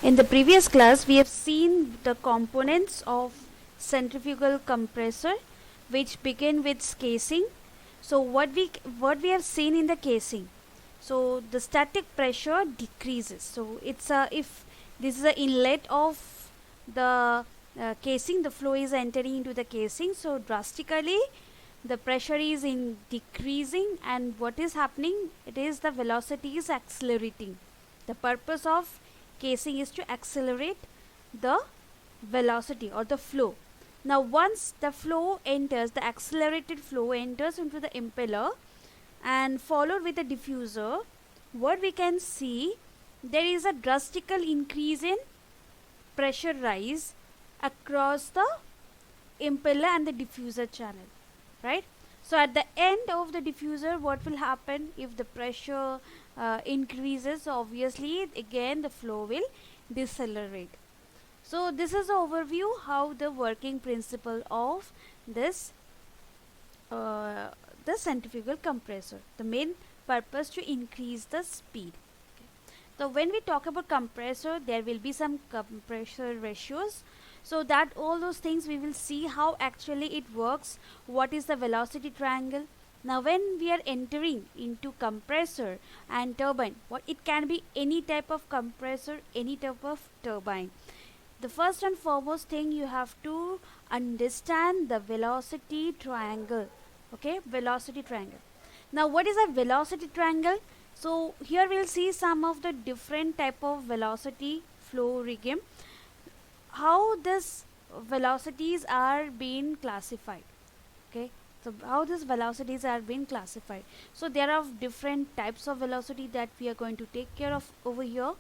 In the previous class, we have seen the components of centrifugal compressor, which begin with casing. So what we have seen in the casing, so the static pressure decreases. So it's a if this is the inlet of the casing, the flow is entering into the casing. So drastically, the pressure is in decreasing, and what is happening? It is the velocity is accelerating. The purpose of casing is to accelerate the velocity or the flow. Now once the flow enters, the accelerated flow enters into the impeller and followed with the diffuser, what we can see, there is a drastical increase in pressure rise across the impeller and the diffuser channel, right? So at the end of the diffuser, what will happen if the pressure increases? Obviously again the flow will decelerate. So this is an overview how the working principle of this the centrifugal compressor, the main purpose to increase the speed. So when we talk about compressor, there will be some compressor ratios, so that all those things we will see how actually it works, what is the velocity triangle. Now when we are entering into compressor and turbine, what it can be any type of compressor, any type of turbine. The first and foremost thing you have to understand the velocity triangle. Okay, velocity triangle. Now what is a velocity triangle? So here we'll see some of the different type of velocity flow regime, how this velocities are being classified. Okay, so how these velocities are being classified. So there are different types of velocity that we are going to take care of over here.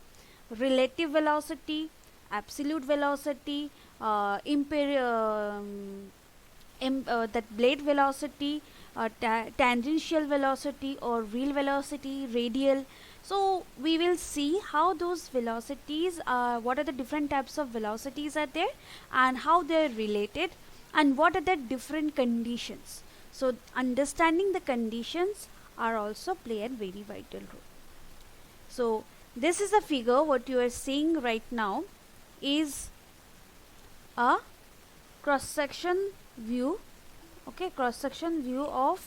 Relative velocity, absolute velocity, that blade velocity, tangential velocity or real velocity, radial. So we will see how those velocities are, what are the different types of velocities are there and how they are related and what are the different conditions. So understanding the conditions are also play a very vital role. So this is a figure, what you are seeing right now is a cross section view. Okay, cross section view of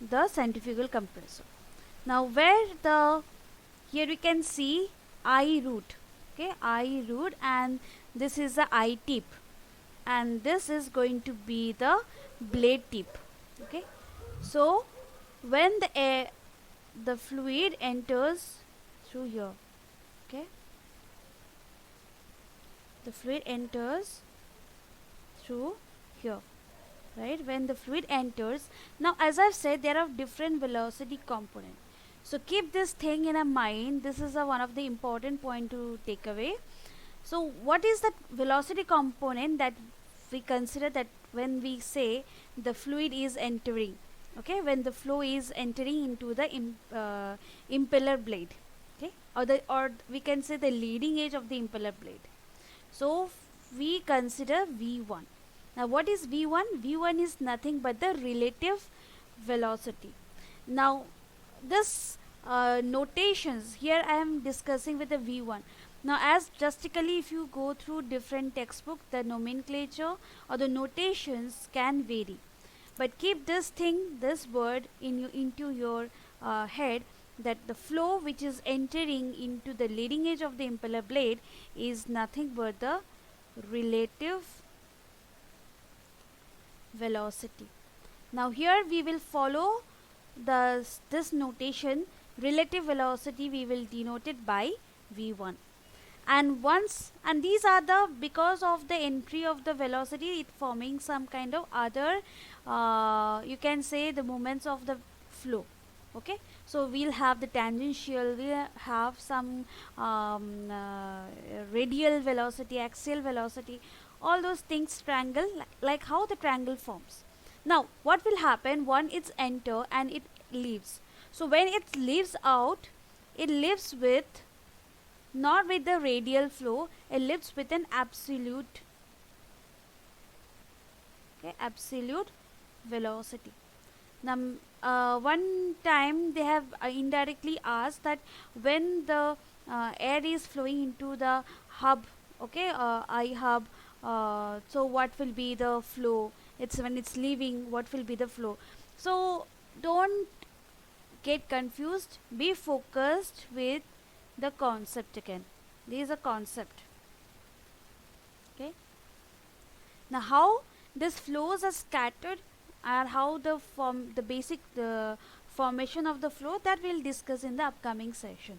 the centrifugal compressor. Now where the here we can see eye root. Okay, eye root, and this is the eye tip, and this is going to be the blade tip. Okay, so when the air, the fluid enters through here, okay, the fluid enters through here, right? When the fluid enters, now as I've said, there are different velocity component. So keep this thing in a mind. This is one of the important point to take away. So what is the velocity component that we consider that when we say the fluid is entering? Okay, when the flow is entering into the impeller blade, okay, or we can say the leading edge of the impeller blade. So we consider V1. Now what is V1? V1 is nothing but the relative velocity. Now this notations here I am discussing with the V1. Now as drastically if you go through different textbook, the nomenclature or the notations can vary. But keep this thing, this word into your head, that the flow which is entering into the leading edge of the impeller blade is nothing but the relative velocity. Now here we will follow this notation. Relative velocity we will denote it by V1, and these are the, because of the entry of the velocity, it forming some kind of other you can say the moments of the flow. Okay, so we'll have the tangential, we'll have some radial velocity, axial velocity, all those things triangle, like how the triangle forms. Now what will happen, one it's enter and it leaves. So when it leaves out, it leaves with not with the radial flow, it lives with an absolute, okay, absolute velocity. Now one time they have indirectly asked that when the air is flowing into the hub, okay, I hub. So what will be the flow? It's when it's leaving, what will be the flow? So don't get confused, be focused with the concept again. This is a concept. Okay, now how these flows are scattered and how the basic formation of the flow, that we'll discuss in the upcoming session.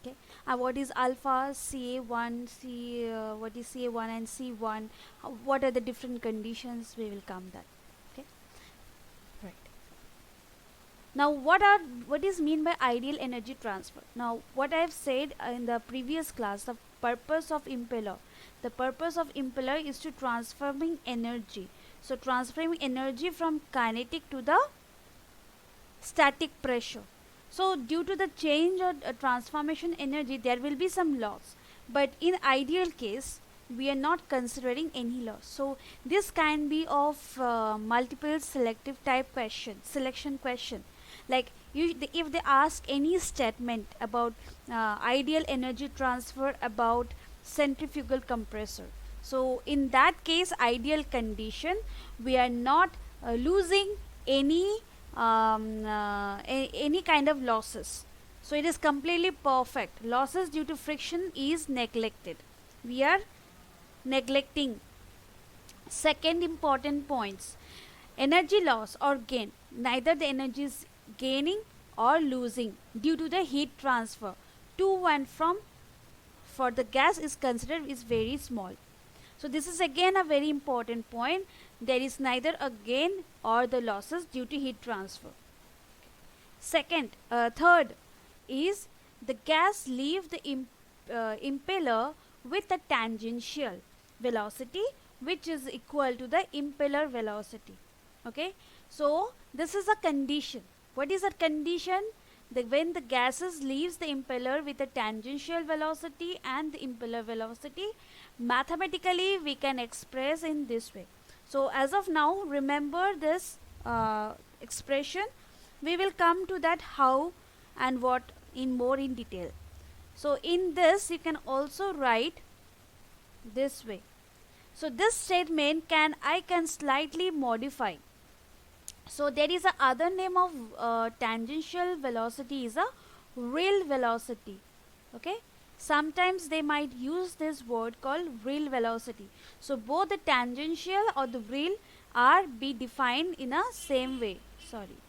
Okay, what is alpha, Ca1, what is Ca1 and C1, what are the different conditions, we will come that. Okay, right. Now what is mean by ideal energy transfer? Now what I have said in the previous class, the purpose of impeller, the purpose of impeller is to transforming energy. So transferring energy from kinetic to the static pressure. So due to the change or transformation energy, there will be some loss, but in ideal case we are not considering any loss. So this can be of multiple selective type question, selection question. Like if they ask any statement about ideal energy transfer about centrifugal compressor, so in that case, ideal condition, we are not losing any any kind of losses. So it is completely perfect. Losses due to friction is neglected. We are neglecting. Second important points, energy loss or gain. Neither the energy is gaining or losing due to the heat transfer to and from for the gas is considered is very small. So this is again a very important point. There is neither a gain or the losses due to heat transfer. Third is the gas leave the impeller with a tangential velocity which is equal to the impeller velocity. Okay, so this is a condition. What is a condition? When the gases leaves the impeller with a tangential velocity and the impeller velocity, mathematically we can express in this way. So as of now, remember this expression. We will come to that how and what in more in detail. So in this you can also write this way. So this statement I can slightly modify. So there is a other name of tangential velocity is a real velocity. Okay, sometimes they might use this word called real velocity. So both the tangential or the real are be defined in a same way. Sorry.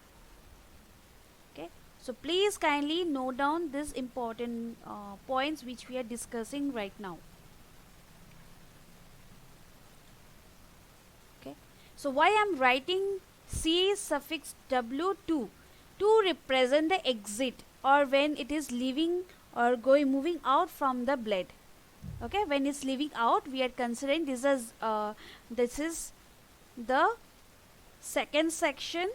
Okay, so please kindly note down this important points which we are discussing right now. Okay, so why I am writing C suffix W2 to represent the exit or when it is leaving or moving out from the blade. Okay, when it's leaving out, we are considering this as this is the second section.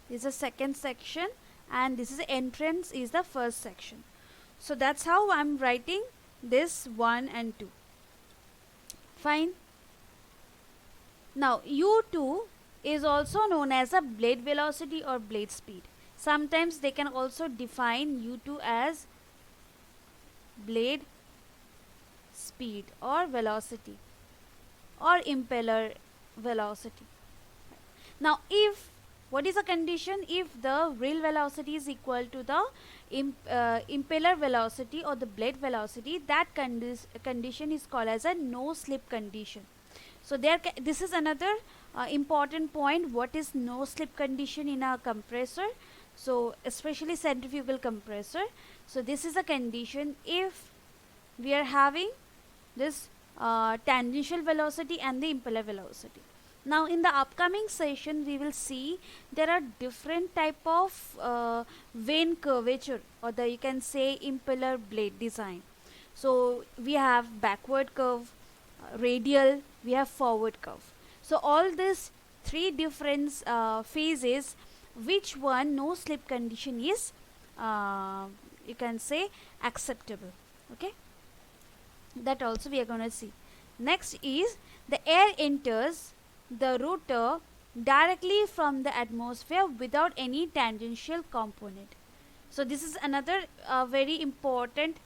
This is the second section and this is the entrance is the first section. So that's how I'm writing this 1 and 2. Fine. Now U2 is also known as a blade velocity or blade speed. Sometimes they can also define U2 as blade speed or velocity or impeller velocity. Now if what is the condition? If the real velocity is equal to the impeller velocity or the blade velocity, that condition is called as a no slip condition. So this is another important point. What is no slip condition in a compressor? So especially centrifugal compressor. So this is a condition if we are having this tangential velocity and the impeller velocity. Now in the upcoming session we will see there are different type of vane curvature or you can say impeller blade design. So we have backward curve, radial, we have forward curve. So all these three different phases, which one no slip condition is you can say acceptable. Okay, that also we are going to see. Next is the air enters the rotor directly from the atmosphere without any tangential component. So this is another very important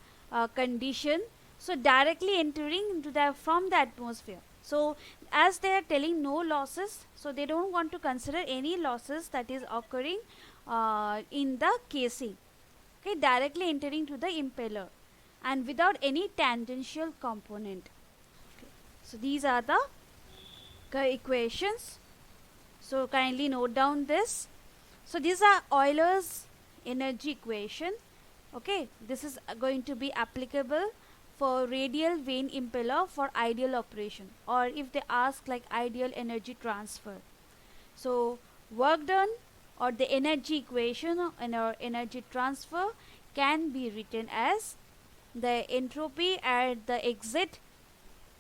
condition. So directly entering into the from the atmosphere. So as they are telling no losses, so they don't want to consider any losses that is occurring in the casing. Okay, directly entering to the impeller and without any tangential component. Okay. So these are the equations. So kindly note down this. So these are Euler's energy equation. Okay, this is going to be applicable for radial vane impeller for ideal operation, or if they ask like ideal energy transfer. So work done or the energy equation in our energy transfer can be written as the entropy at the exit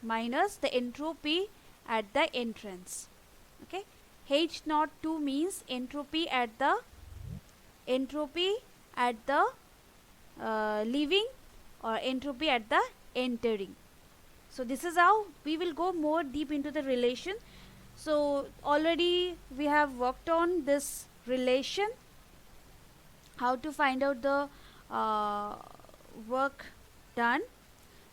minus the entropy at the entrance. Okay, H naught 2 means entropy at the leaving or entropy at the entering. So this is how we will go more deep into the relation. So already we have worked on this relation, how to find out the work done.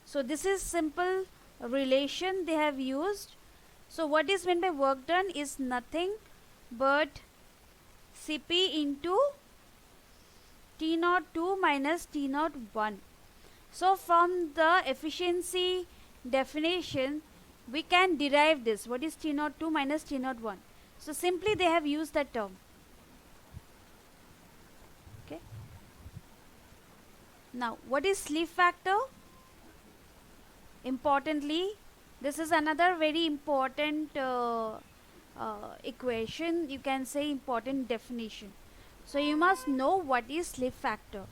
So this is simple relation they have used. So what is meant by work done is nothing but Cp into T02 minus T01. So from the efficiency definition we can derive this. What is T02 minus T01? So simply they have used that term. Okay. Now what is sleep factor? Importantly, this is another very important equation, you can say important definition. So you must know what is slip factor.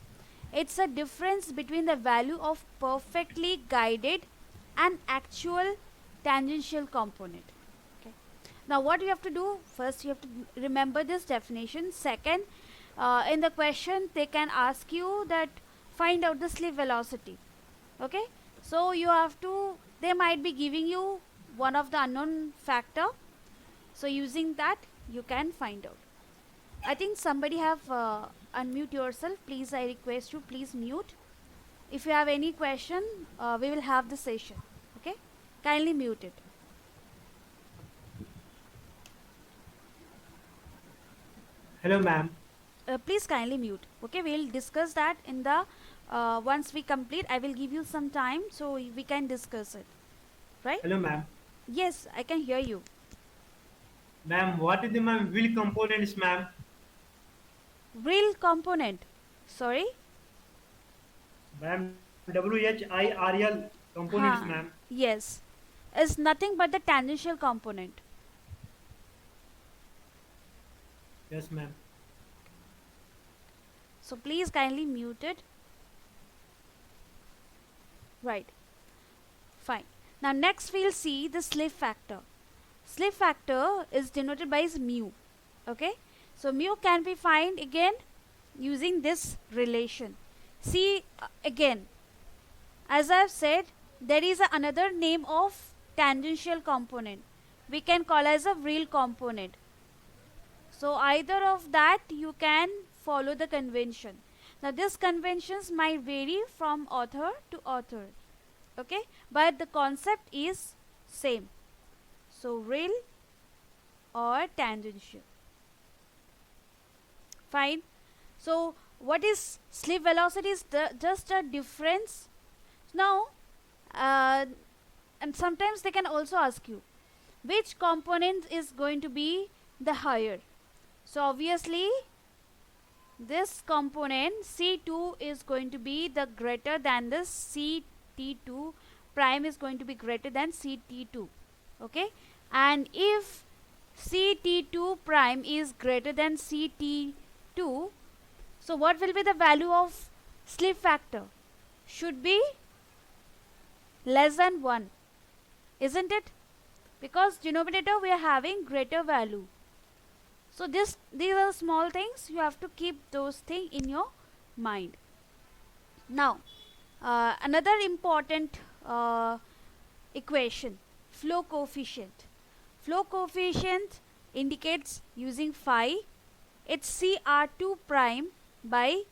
It's a difference between the value of perfectly guided and actual tangential component. Okay. Now what you have to do, first you have to remember this definition. Second, in the question they can ask you that find out the slip velocity. Okay. So you have to, they might be giving you one of the unknown factor. So using that you can find out. I think somebody have unmute yourself. Please, I request you, please mute. If you have any question, we will have the session. Okay, kindly mute it. Hello, ma'am. Please kindly mute. Okay, we will discuss that in the once we complete. I will give you some time so we can discuss it. Right? Hello, ma'am. Yes, I can hear you. Ma'am, what is the ma'am wheel components, ma'am? Real component. Sorry. Ma'am, WHIRL components, Ha. ma'am. Yes. Is nothing but the tangential component. Yes, ma'am. So please kindly mute it. Right. Fine. Now next we'll see the slip factor. Slip factor is denoted by mu. Okay. So mu can be found again using this relation. See again, as I have said, there is another name of tangential component. We can call as a real component. So either of that you can follow the convention. Now these conventions might vary from author to author. Okay, but the concept is same. So real or tangential. Fine. So what is slip velocity is just a difference. Now and sometimes they can also ask you which component is going to be the higher. So obviously this component C2 is going to be the greater than this CT2 prime is going to be greater than CT2. Okay, and if CT2 prime is greater than CT2, so what will be the value of slip factor? Should be less than 1, isn't it? Because denominator we are having greater value. So these are small things, you have to keep those things in your mind. Now another important equation, flow coefficient. Flow coefficient indicates using phi, it's CR2 prime by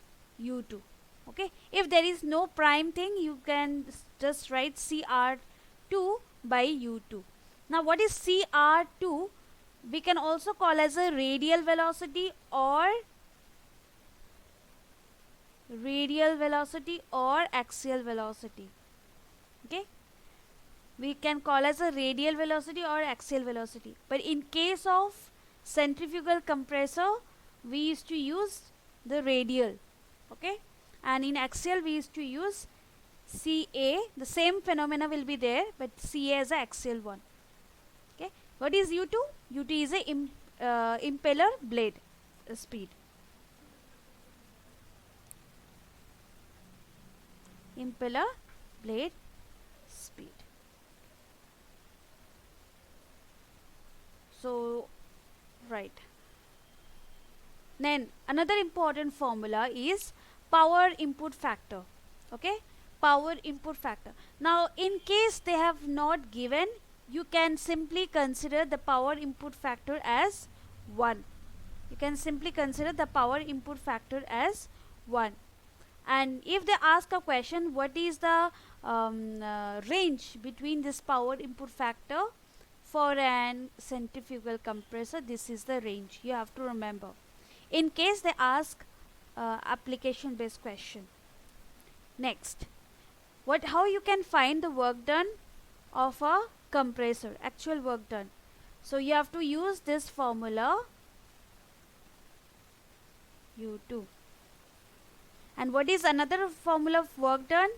u2. Okay, if there is no prime thing, you can just write cr2 by u2. Now what is cr2? We can also call as a radial velocity or axial velocity. Okay, we can call as a radial velocity or axial velocity, but in case of centrifugal compressor we used to use the radial. Okay, and in axial we used to use CA. The same phenomena will be there, but CA is a axial one. Okay, what is U2? U2 is a impeller blade speed. Impeller blade speed. So, right. Then another important formula is power input factor. Okay, power input factor. Now in case they have not given, you can simply consider the power input factor as 1. You can simply consider the power input factor as 1. And if they ask a question, what is the range between this power input factor for an centrifugal compressor, this is the range you have to remember in case they ask application based question. Next, how you can find the work done of a compressor, actual work done. So you have to use this formula U2. And what is another formula of work done?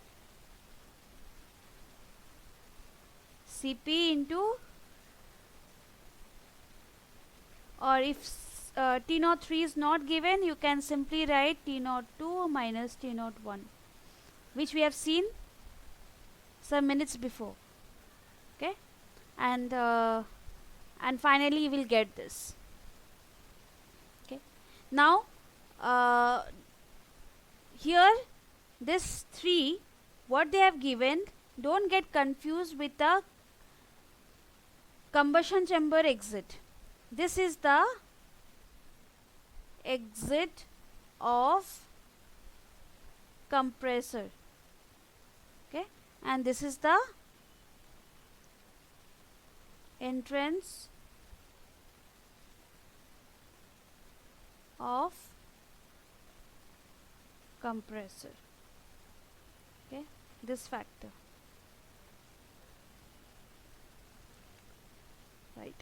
Cp into, or if T03 is not given, you can simply write T02 minus T01, which we have seen some minutes before. Okay, and finally you will get this. Okay, now here this 3 what they have given, don't get confused with the combustion chamber exit. This is the exit of compressor. Okay, and this is the entrance of compressor. Okay, this factor. Right.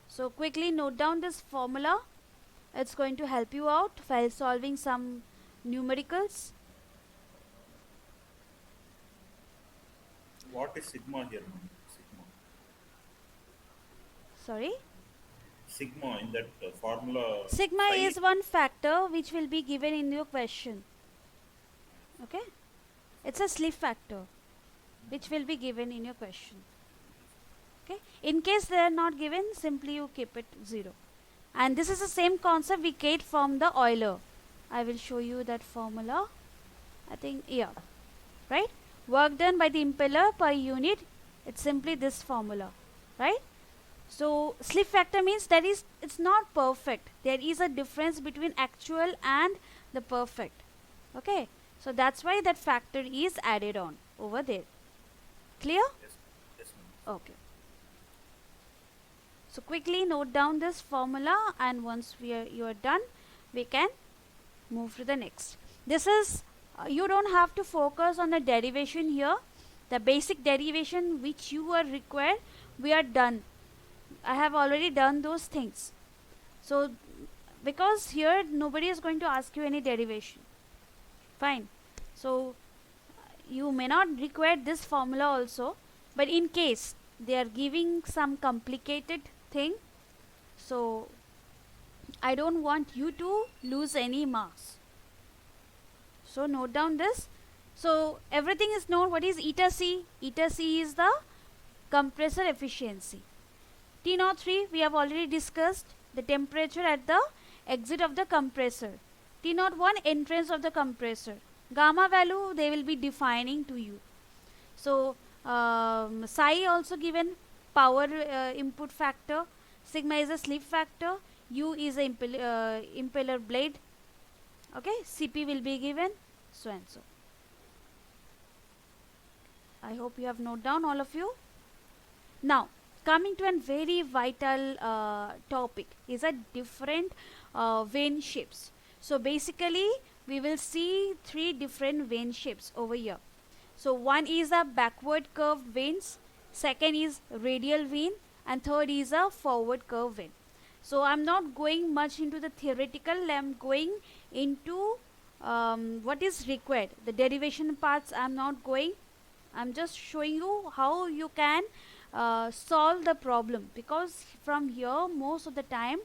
So quickly note down this formula. It's going to help you out while solving some numericals. What is sigma here, ma'am? Sigma. Sorry? Sigma in that formula. Sigma psi. is one factor which will be given in your question. Okay? It's a slip factor which will be given in your question. Okay? In case they are not given, simply you keep it 0. And this is the same concept we get from the Euler. I will show you that formula. I think, yeah. Right? Work done by the impeller per unit, it's simply this formula. Right? So slip factor means that is, it's not perfect. There is a difference between actual and the perfect. Okay? So that's why that factor is added on over there. Clear? Yes, yes, ma'am. Okay. So quickly note down this formula, and once you are done, we can move to the next. This is, you don't have to focus on the derivation here. The basic derivation which you are required, we are done. I have already done those things. So because here nobody is going to ask you any derivation. Fine. So you may not require this formula also, but in case they are giving some complicated thing, so I don't want you to lose any marks. So note down this. So everything is known. What is eta C? Eta C is the compressor efficiency. T03 we have already discussed, the temperature at the exit of the compressor. T01 entrance of the compressor. Gamma value they will be defining to you. So psi also given, power input factor. Sigma is a slip factor. U is a impeller blade. Okay, Cp will be given so and so. I hope you have noted down, all of you. Now, coming to a very vital topic is a different vein shapes. So basically, we will see three different vein shapes over here. So one is a backward curved veins, second is radial vein, and third is a forward curved vein. So I'm not going much into the theoretical, I'm going into what is required. The derivation parts I'm not going. I'm just showing you how you can solve the problem, because from here most of the time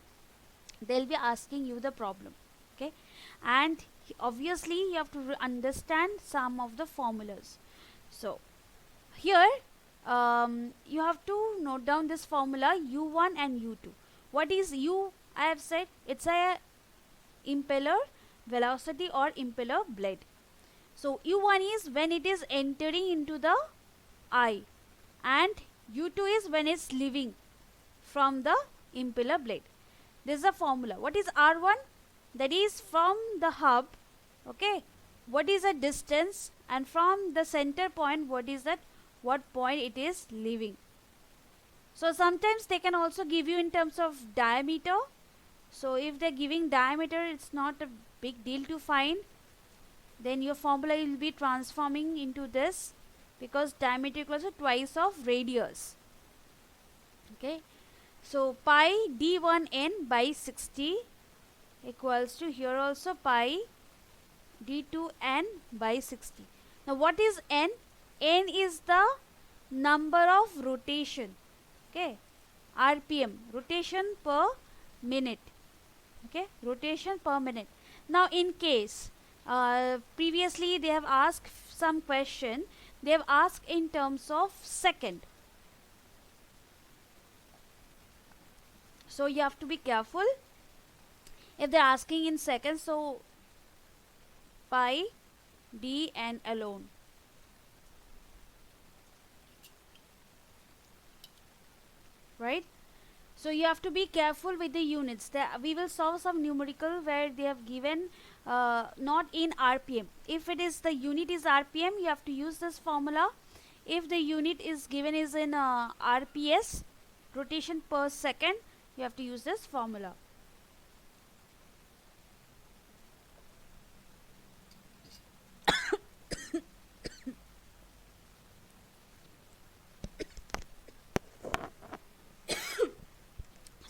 they'll be asking you the problem. Okay, and obviously you have to understand some of the formulas. So here you have to note down this formula u1 and u2. What is u? I have said it's a impeller velocity or impeller blade. So u1 is when it is entering into the eye, and u2 is when it's leaving from the impeller blade. This is a formula. What is r1? That is from the hub. Okay, what is the distance, and from the center point what is that, what point it is leaving. So sometimes they can also give you in terms of diameter. So if they're giving diameter, it's not a big deal to find. Then your formula will be transforming into this, because diameter equals to twice of radius. Okay, so pi d1n by 60 equals to here also pi d2n by 60. Now what is n? N is the number of rotation. Okay, rpm, rotation per minute. Okay, rotation per minute. Now in case previously they have asked some question, they have asked in terms of second. So you have to be careful if they're asking in seconds. So pi d n alone. Right? So you have to be careful with the units. We will solve some numerical where they have given not in RPM. If it is the unit is RPM, you have to use this formula. If the unit is given is in RPS, rotation per second, you have to use this formula.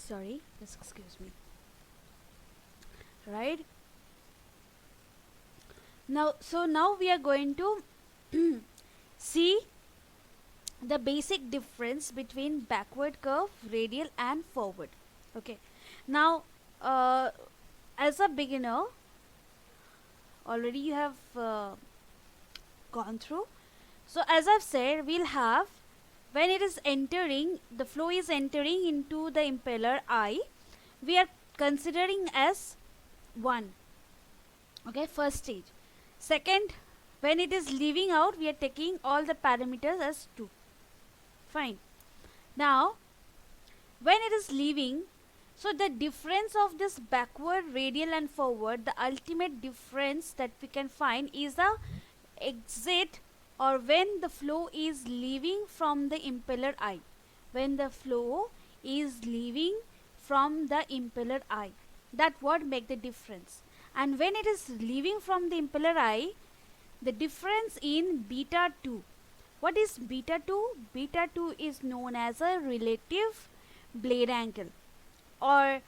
Sorry, just excuse me. Right? Now, so now we are going to see the basic difference between backward curve, radial and forward. Okay. Now, as a beginner, already you have gone through. So as I've said, we'll have, when it is entering, the flow is entering into the impeller eye, we are considering as 1. Okay, first stage. Second, when it is leaving out, we are taking all the parameters as 2. Fine. Now, when it is leaving, so the difference of this backward, radial and forward, the ultimate difference that we can find is the exit, or when the flow is leaving from the impeller eye. When the flow is leaving from the impeller eye, that what make the difference. And when it is leaving from the impeller eye, the difference in beta 2. What is beta 2? Beta 2 is known as a relative blade angle, or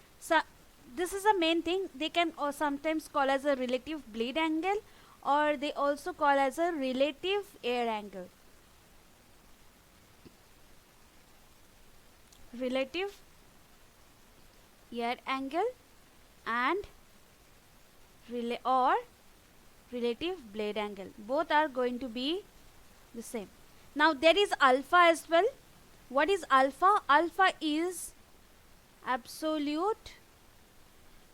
this is a main thing. They can sometimes call as a relative blade angle, or they also call as a relative air angle. Relative air angle and relative blade angle. Both are going to be the same. Now there is alpha as well. What is alpha? Alpha is absolute.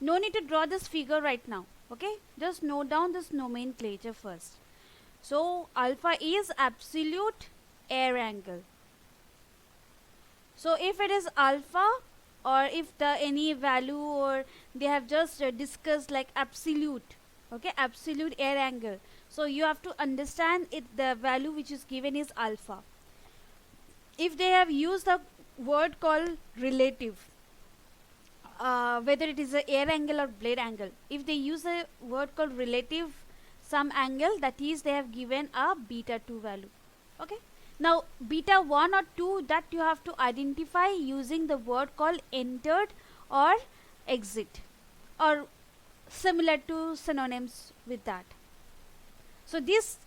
No need to draw this figure right now. Okay, just note down this nomenclature first. So alpha is absolute air angle. So if it is alpha, or if the any value, or they have just discussed like absolute, Okay, absolute air angle. So you have to understand it, the value which is given is alpha. If they have used a word called relative, whether it is a air angle or blade angle, if they use a word called relative some angle, that is they have given a beta 2 value. Okay, now beta 1 or 2, that you have to identify using the word called entered or exit, or similar to synonyms with that. So these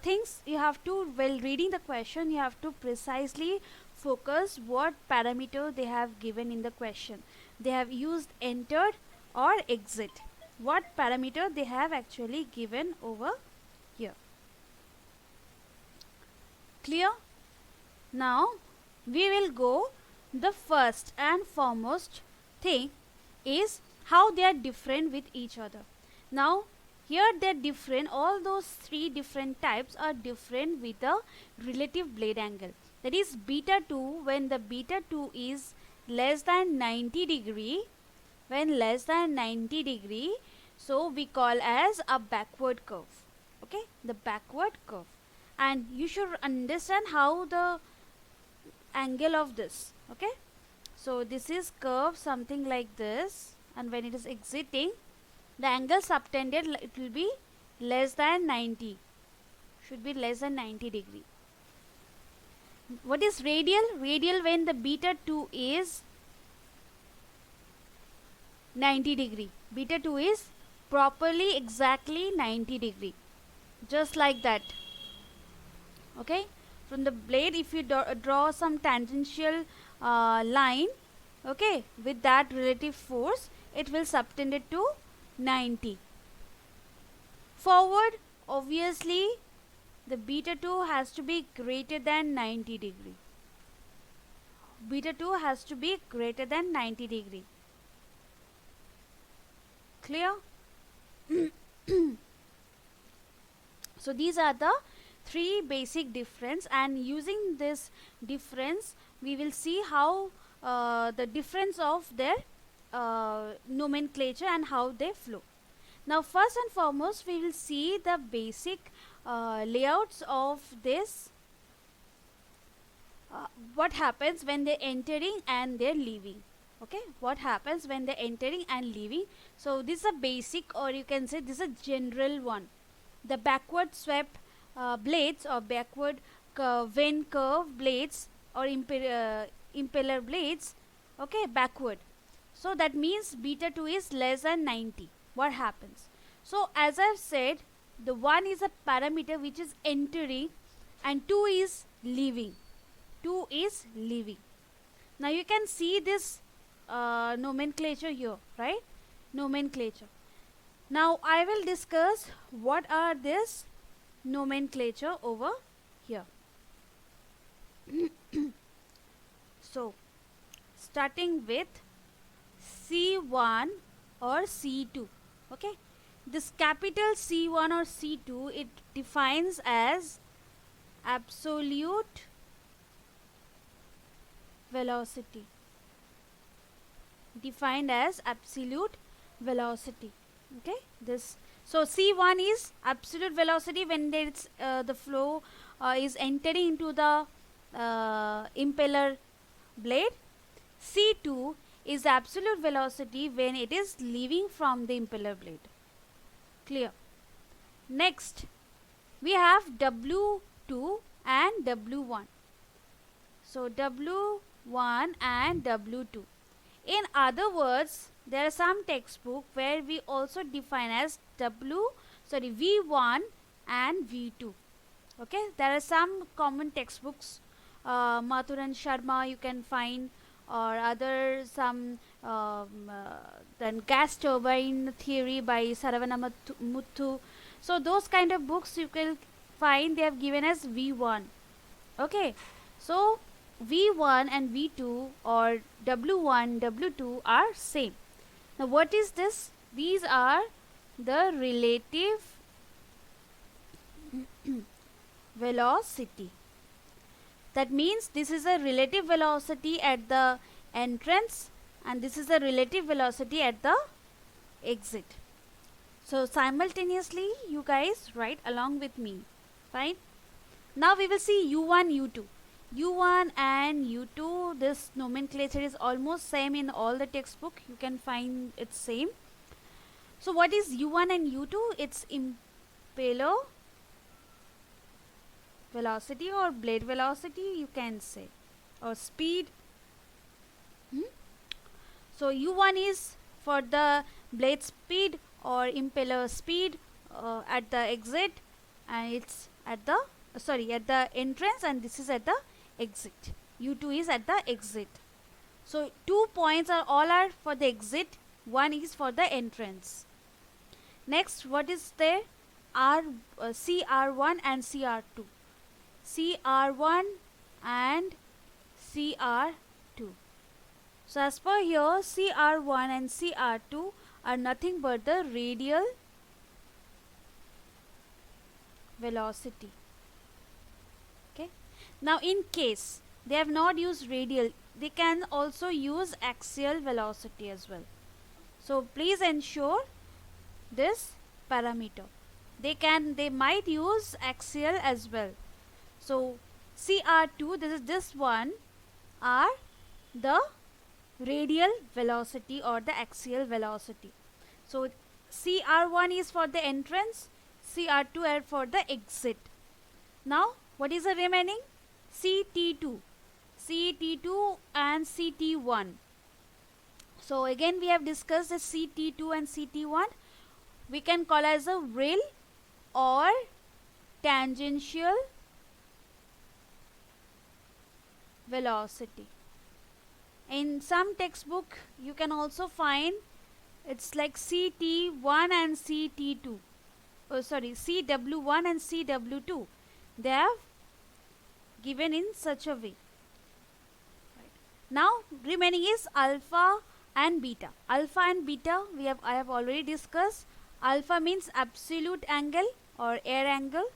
things you have to, while reading the question, you have to precisely focus what parameter they have given in the question. They have used entered or exit. What parameter they have actually given over here. Clear? Now we will go, the first and foremost thing is how they are different with each other. Now here they're different, all those three different types are different with the relative blade angle. That is beta 2, when the beta 2 is less than 90 degree, when less than 90 degree, so we call as a backward curve. Okay, the backward curve. And you should understand how the angle of this. Okay, so this is curve something like this, and when it is exiting, the angle subtended, it will be less than 90, should be less than 90 degree. What is radial? Radial when the beta 2 is 90 degree. Beta 2 is properly exactly 90 degree, just like that. Okay, from the blade, if you draw some tangential line, okay, with that relative force, it will subtend it to 90. Forward, obviously the beta 2 has to be greater than 90 degree. Beta 2 has to be greater than 90 degree. Clear? So these are the three basic difference, and using this difference we will see how the difference of their nomenclature and how they flow. Now first and foremost we will see the basic layouts of this, what happens when they're entering and they're leaving. Okay, what happens when they're entering and leaving. So this is a basic, or you can say this is a general one. The backward swept blades, or backward vane curve blades, or impeller blades, okay, backward. So that means beta 2 is less than 90. What happens? So as I've said, the 1 is a parameter which is entering and 2 is leaving. 2 is leaving. Now you can see this nomenclature here, right? Nomenclature. Now I will discuss what are this nomenclature over here. So starting with C1 or C2. Okay, this capital C1 or C2, it defines as absolute velocity. Defined as absolute velocity. Okay, this, so C1 is absolute velocity when it's the flow is entering into the impeller blade. C2 is absolute velocity when it is leaving from the impeller blade. Clear? Next we have W2 and W1. So W1 and W2. In other words, there are some textbook where we also define as V1 and V2. Okay, there are some common textbooks, Mathur and Sharma you can find, or other some then gas turbine theory by Saravana Muthu. So those kind of books you can find, they have given as V1. Okay, so V1 and V2 or W1, W2 are same. Now what is this? These are the relative velocity. That means this is a relative velocity at the entrance and this is a relative velocity at the exit. So simultaneously you guys write along with me. Fine. Now we will see u1 u2. u1 and u2, this nomenclature is almost same in all the textbook. You can find it same. So what is u1 and u2? It's impeller velocity or blade velocity, you can say, or speed. So u1 is for the blade speed or impeller speed at the exit, and it's at the at the entrance, and this is at the exit. u2 is at the exit. So 2 points are all are for the exit, one is for the entrance. Next, what is there? CR1 and CR2. CR1 and CR2. So as per here, CR1 and CR2 are nothing but the radial velocity. Okay. Now in case they have not used radial, they can also use axial velocity as well. So please ensure this parameter. They might use axial as well. So CR2, this one, are the radial velocity or the axial velocity. So CR1 is for the entrance, CR2 are for the exit. Now what is the remaining? CT2 and CT1. So again we have discussed the CT2 and CT1. We can call as a rail or tangential velocity. In some textbook you can also find it's like CT1 and CT2. Oh sorry, CW1 and CW2. They have given in such a way. Right. Now remaining is alpha and beta. Alpha and beta I have already discussed. Alpha means absolute angle or air angle,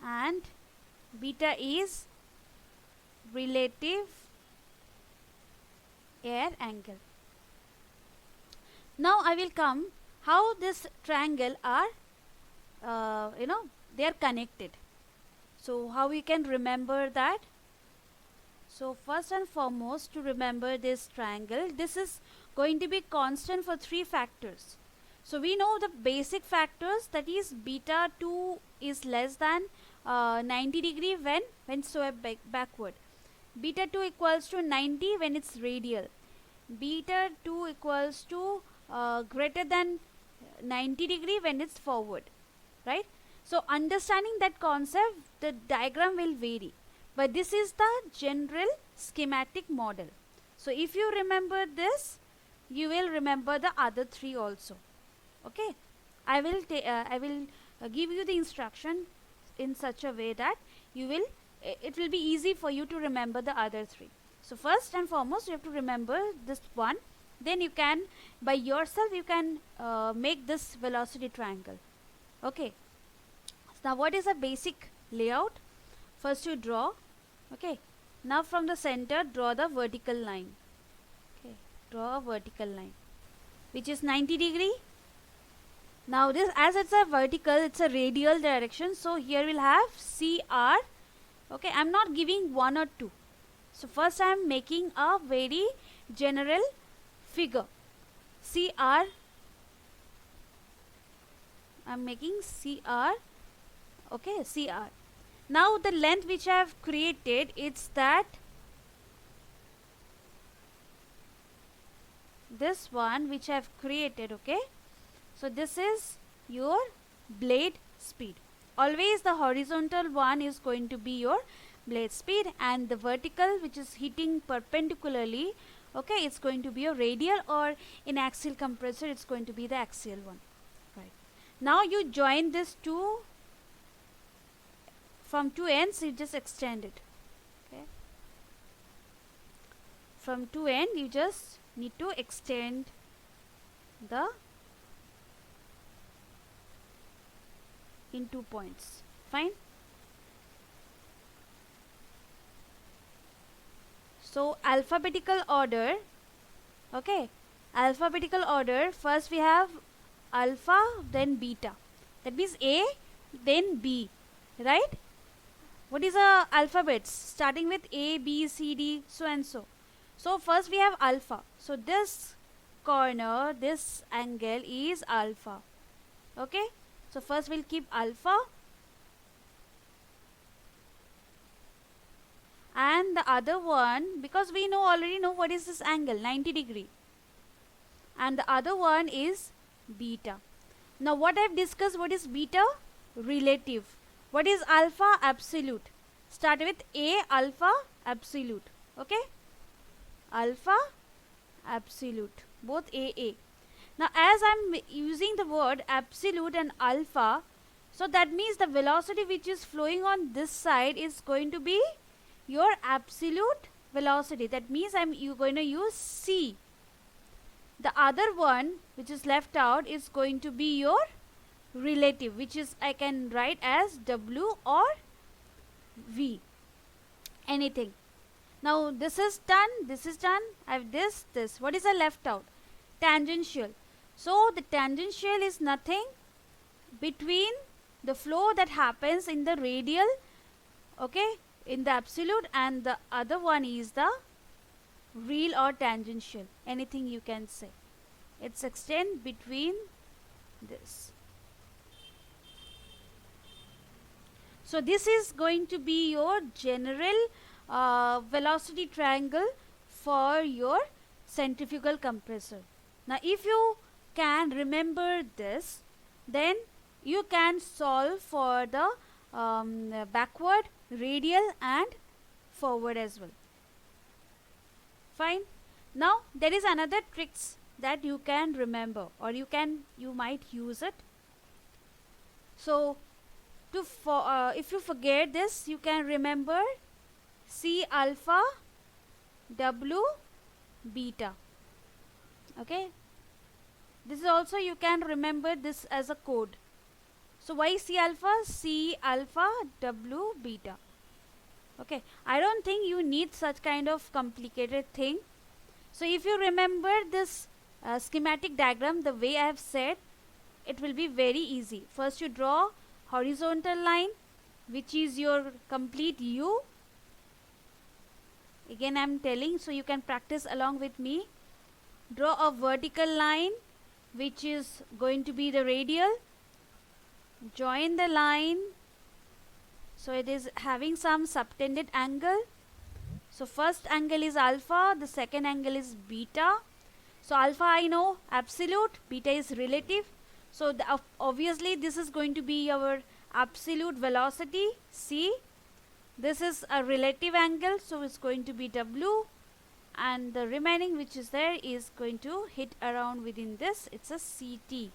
and beta is relative air angle. Now I will come how this triangle are they are connected. So how we can remember that? So first and foremost, to remember this triangle, this is going to be constant for 3 factors. So we know the basic factors, that is beta 2 is less than 90 degree when swept backward. Beta 2 equals to 90 when it's radial. Beta 2 equals to greater than 90 degree when it's forward. Right? So understanding that concept, the diagram will vary. But this is the general schematic model. So if you remember this, you will remember the other 3 also. Okay, I will give you the instruction in such a way that it will be easy for you to remember the other 3. So first and foremost, you have to remember this one. Then you can, by yourself, you can make this velocity triangle. Okay. Now what is a basic layout? First you draw. Okay. Now from the center, draw the vertical line. Okay. Draw a vertical line, which is 90 degree. Now this, as it's a vertical, it's a radial direction. So here we'll have CR. Okay. I'm not giving 1 or 2. So first I am making a very general figure. CR. I'm making CR. Okay, CR. Now the length which I have created, it's that this one which I have created. Okay, so this is your blade speed. Always the horizontal one is going to be your blade speed, and the vertical, which is hitting perpendicularly, okay, it's going to be a radial, or in axial compressor it's going to be the axial one. Right. Now you join this two, from two ends you just extend it. Okay. From two ends you just need to extend the in 2 points. Fine. So alphabetical order, okay, Alphabetical order, first we have alpha, then beta. That means A, then B, right? What is the alphabets? Starting with A, B, C, D, so and so. So first we have alpha. So this corner, this angle is alpha. Okay? So first we'll keep alpha. And the other one, because we already know what is this angle, 90 degree. And the other one is beta. Now what I've discussed, what is beta? Relative. What is alpha? Absolute. Start with A, alpha, absolute. Okay? Alpha, absolute. Both A. Now as I'm using the word absolute and alpha, so that means the velocity which is flowing on this side is going to be your absolute velocity. That means you're going to use C. The other one which is left out is going to be your relative, which is I can write as W or V, anything. Now this is done, I have this. What is the left out? Tangential. So the tangential is nothing between the flow that happens in the radial, okay, in the absolute, and the other one is the real or tangential, anything you can say. It's extend between this. So this is going to be your general velocity triangle for your centrifugal compressor. Now if you can remember this, then you can solve for the backward, radial and forward as well. Fine. Now there is another tricks that you can remember, or you might use it. So if you forget this, you can remember C alpha, W beta. Okay. This is also, you can remember this as a code. So why C alpha, W beta. Okay, I don't think you need such kind of complicated thing. So if you remember this schematic diagram the way I have said, it will be very easy. First you draw horizontal line, which is your complete U. Again I am telling, so you can practice along with me. Draw a vertical line, which is going to be the radial. Join the line, so it is having some subtended angle. So first angle is alpha, the second angle is beta. So alpha I know absolute, beta is relative. So obviously this is going to be our absolute velocity C. This is a relative angle, so it's going to be W, and the remaining which is there is going to hit around within this. It's a CT.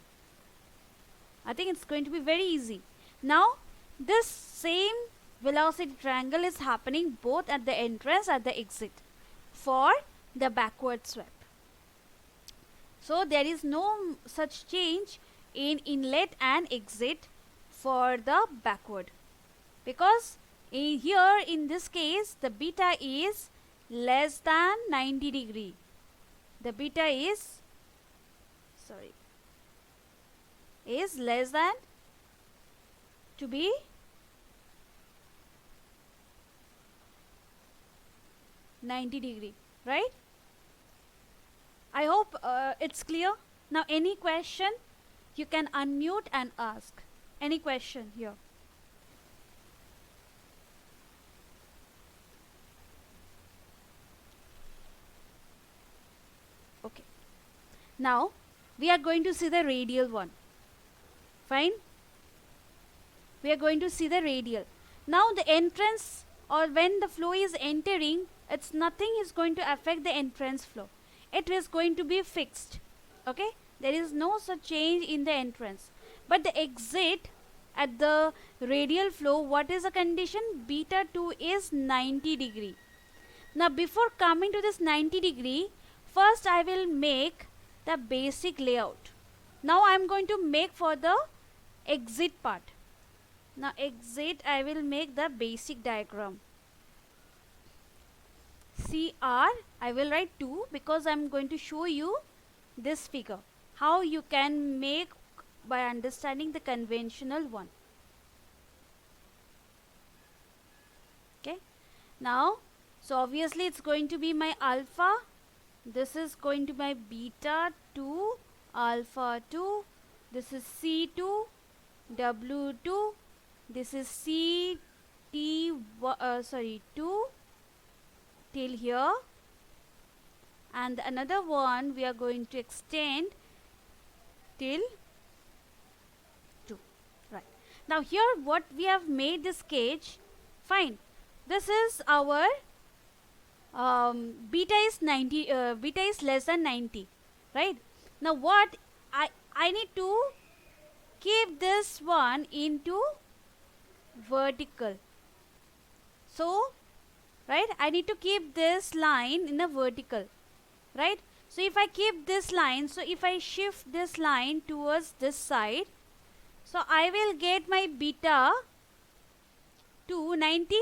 I think it's going to be very easy. Now this same velocity triangle is happening both at the entrance, at the exit for the backward sweep. So there is no such change in inlet and exit for the backward, because here in this case the beta is less than 90 degree. The beta is less than, to be -90°, right? I hope it's clear. Now any question, you can unmute and ask. Any question here? Okay. Now we are going to see the radial one. Fine. We are going to see the radial. Now the entrance, or when the flow is entering, it's nothing is going to affect the entrance flow. It is going to be fixed. Okay. There is no such change in the entrance. But the exit at the radial flow, what is the condition? Beta 2 is 90 degree. Now before coming to this 90 degree, first I will make the basic layout. Now I am going to make for the exit part. Now exit, I will make the basic diagram. CR, I will write 2 because I am going to show you this figure. How you can make by understanding the conventional one. Okay, now so obviously it's going to be my alpha, this is going to be my beta 2, alpha 2, this is C2, W2, this is C T 2 till here, and another one we are going to extend till 2. Right, now here what we have made this cage, fine, this is our beta is 90, beta is less than 90, right? Now what I need to keep this one into vertical, so right, I need to keep this line in a vertical, right? So if I keep this line, so if I shift this line towards this side, so I will get my beta to 90.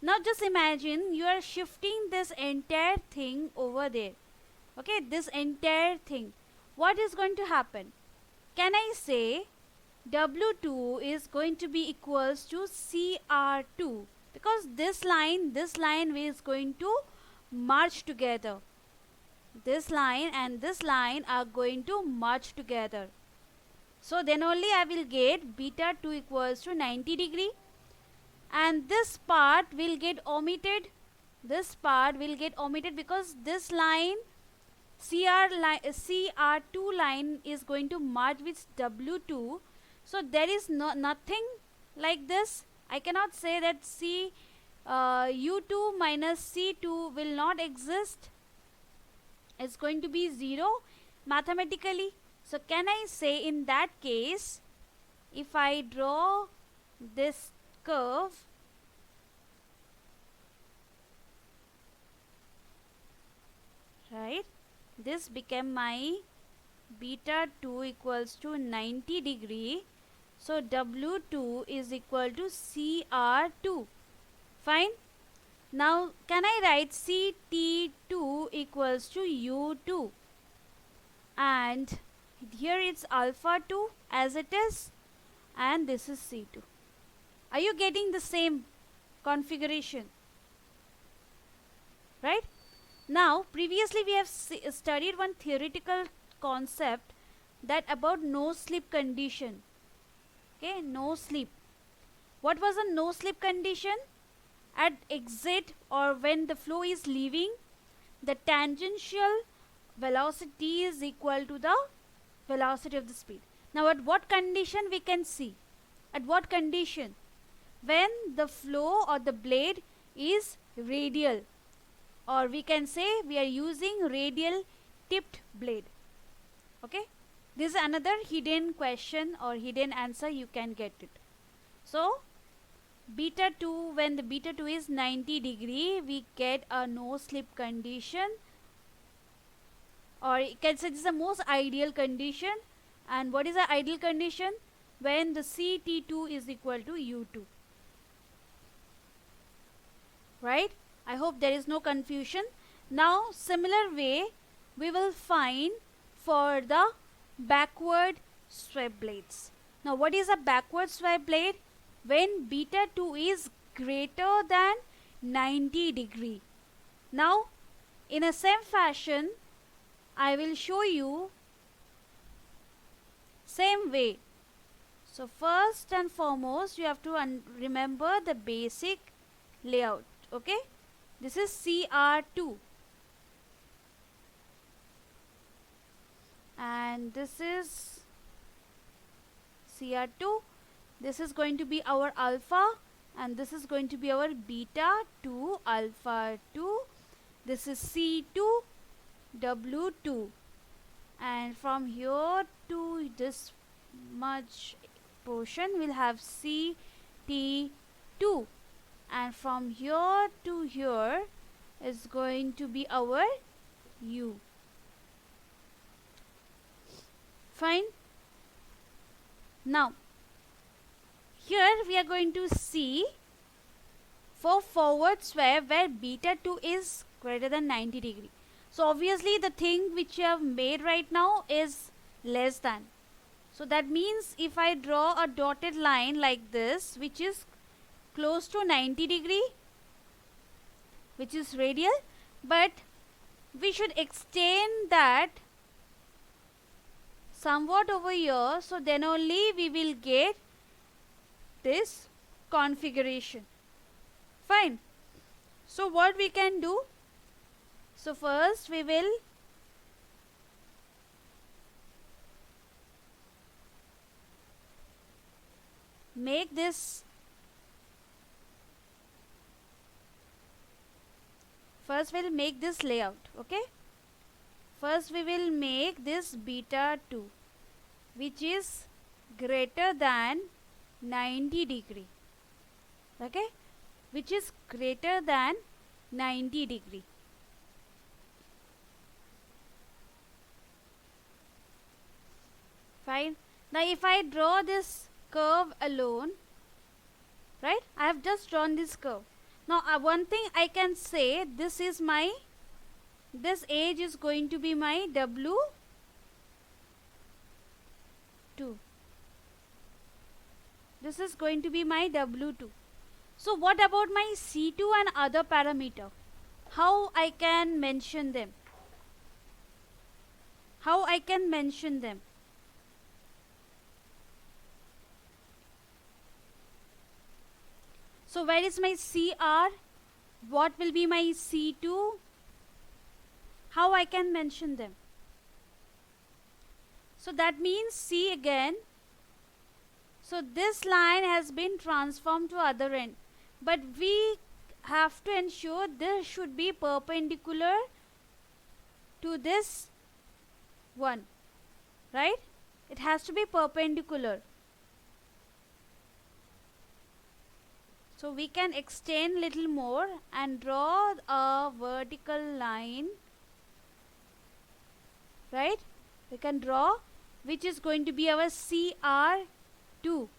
Now just imagine you are shifting this entire thing over there, okay, this entire thing. What is going to happen? Can I say W2 is going to be equals to CR2, because this line is going to merge together. This line and this line are going to merge together. So then only I will get beta 2 equals to 90 degree, and this part will get omitted. This part will get omitted because this line CR2 line is going to merge with W2. So there is nothing like this. I cannot say that U2 minus C2 will not exist. It's going to be 0 mathematically. So can I say in that case, if I draw this curve, right, this became my beta 2 equals to 90 degree. So W2 is equal to CR2. Fine. Now can I write CT2 equals to U2, and here it's alpha 2 as it is, and this is C2. Are you getting the same configuration? Right? Now previously we have studied one theoretical concept that about no slip condition. Okay, no slip. What was a no slip condition? At exit or when the flow is leaving, the tangential velocity is equal to the velocity of the speed. Now at what condition we can see? At what condition? When the flow or the blade is radial, or we can say we are using radial tipped blade. Okay, this is another hidden question or hidden answer, you can get it. So beta 2, when the beta 2 is 90 degree, we get a no slip condition, or you can say this is the most ideal condition. And what is the ideal condition? When the CT2 is equal to U2. Right? I hope there is no confusion. Now similar way we will find for the backward swept blades. Now what is a backward swept blade? When beta 2 is greater than 90 degree. Now in a same fashion I will show you same way. So first and foremost you have to remember the basic layout. Okay, this is CR2 and this is CR2. This is going to be our alpha and this is going to be our beta 2 alpha 2. This is C2 W2, and from here to this much portion we'll have CT2, and from here to here is going to be our U. Fine. Now here we are going to see for forward sweep where beta 2 is greater than 90 degree. So obviously the thing which you have made right now is less than. So that means if I draw a dotted line like this, which is close to 90 degree, which is radial, but we should extend that somewhat over here, so then only we will get this configuration. Fine. So what we can do? So first we will make this, first we'll make this layout. Okay, first we will make this beta 2 which is greater than 90 degree. Okay, which is greater than 90 degree. Fine. Now if I draw this curve alone, right, I have just drawn this curve. Now one thing I can say, this is my, this edge is going to be my W2. This is going to be my W2. So what about my C2 and other parameter? How I can mention them? How I can mention them? So where is my CR? What will be my C2? How I can mention them? So that means C again. So this line has been transformed to other end. But we have to ensure this should be perpendicular to this one. Right? It has to be perpendicular. So we can extend little more and draw a vertical line, right? We can draw, which is going to be our CR2.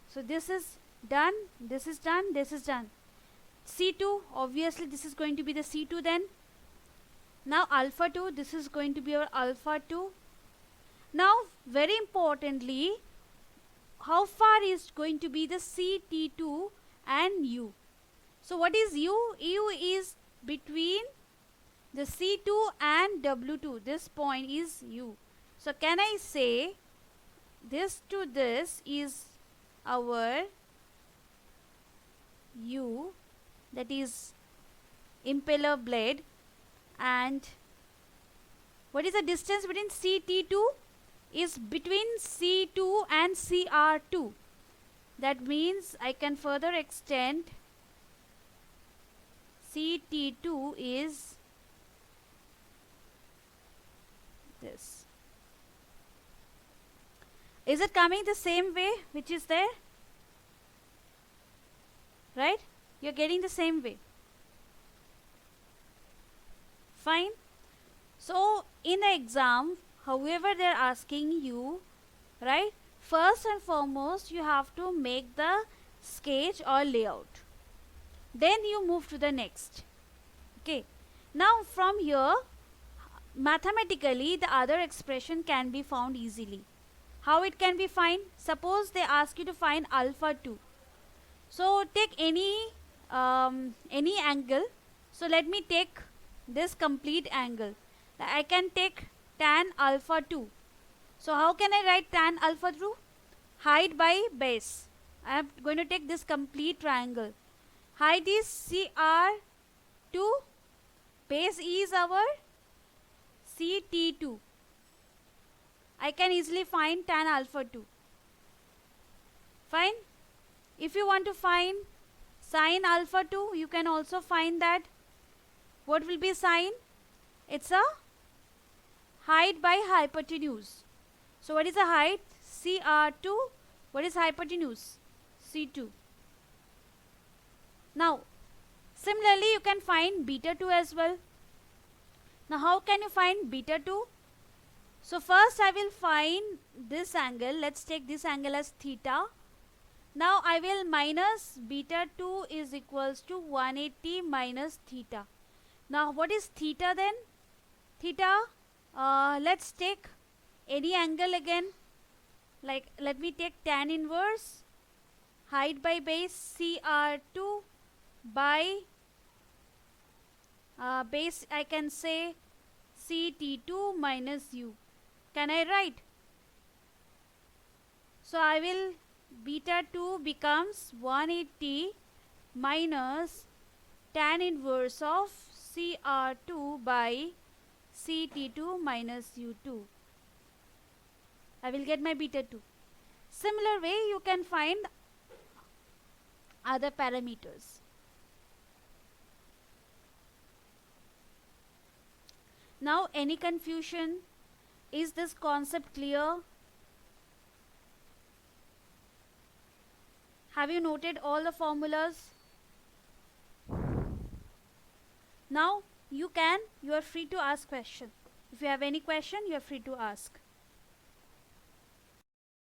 So this is done, this is done, this is done. C2, obviously this is going to be the C2 then. Now alpha 2, this is going to be our alpha 2. Now very importantly, how far is going to be the CT2 and U? So what is U? U is between the C2 and W2. This point is U. So can I say this to this is our U, that is impeller blade, and what is the distance between CT2? Is between C2 and CR2. That means I can further extend CT2 is this. Is it coming the same way which is there? Right? You're getting the same way. Fine. So in the exam, however they are asking you, right, first and foremost you have to make the sketch or layout, then you move to the next. Okay, now from here mathematically the other expression can be found easily. How it can be found? Suppose they ask you to find alpha 2. So take any angle. So let me take this complete angle. I can take tan alpha 2. So how can I write tan alpha 2? Height by base. I am going to take this complete triangle. Height is CR2. Base is our CT2. I can easily find tan alpha 2. Fine. If you want to find sine alpha 2, you can also find that. What will be sine? It's a height by hypotenuse. So what is the height? CR2. What is hypotenuse? C2. Now similarly you can find beta 2 as well. Now how can you find beta 2? So first I will find this angle. Let's take this angle as theta. Now I will minus beta 2 is equals to 180 minus theta. Now what is theta then? theta, let's take any angle again, like let me take tan inverse height by base CR2 by base, I can say CT2 minus U. Can I write? So I will, beta 2 becomes 180 minus tan inverse of CR2 by CT2 minus U2. I will get my beta 2. Similar way you can find other parameters. Now any confusion? Is this concept clear? Have you noted all the formulas? Now you are free to ask question. If you have any question, you are free to ask.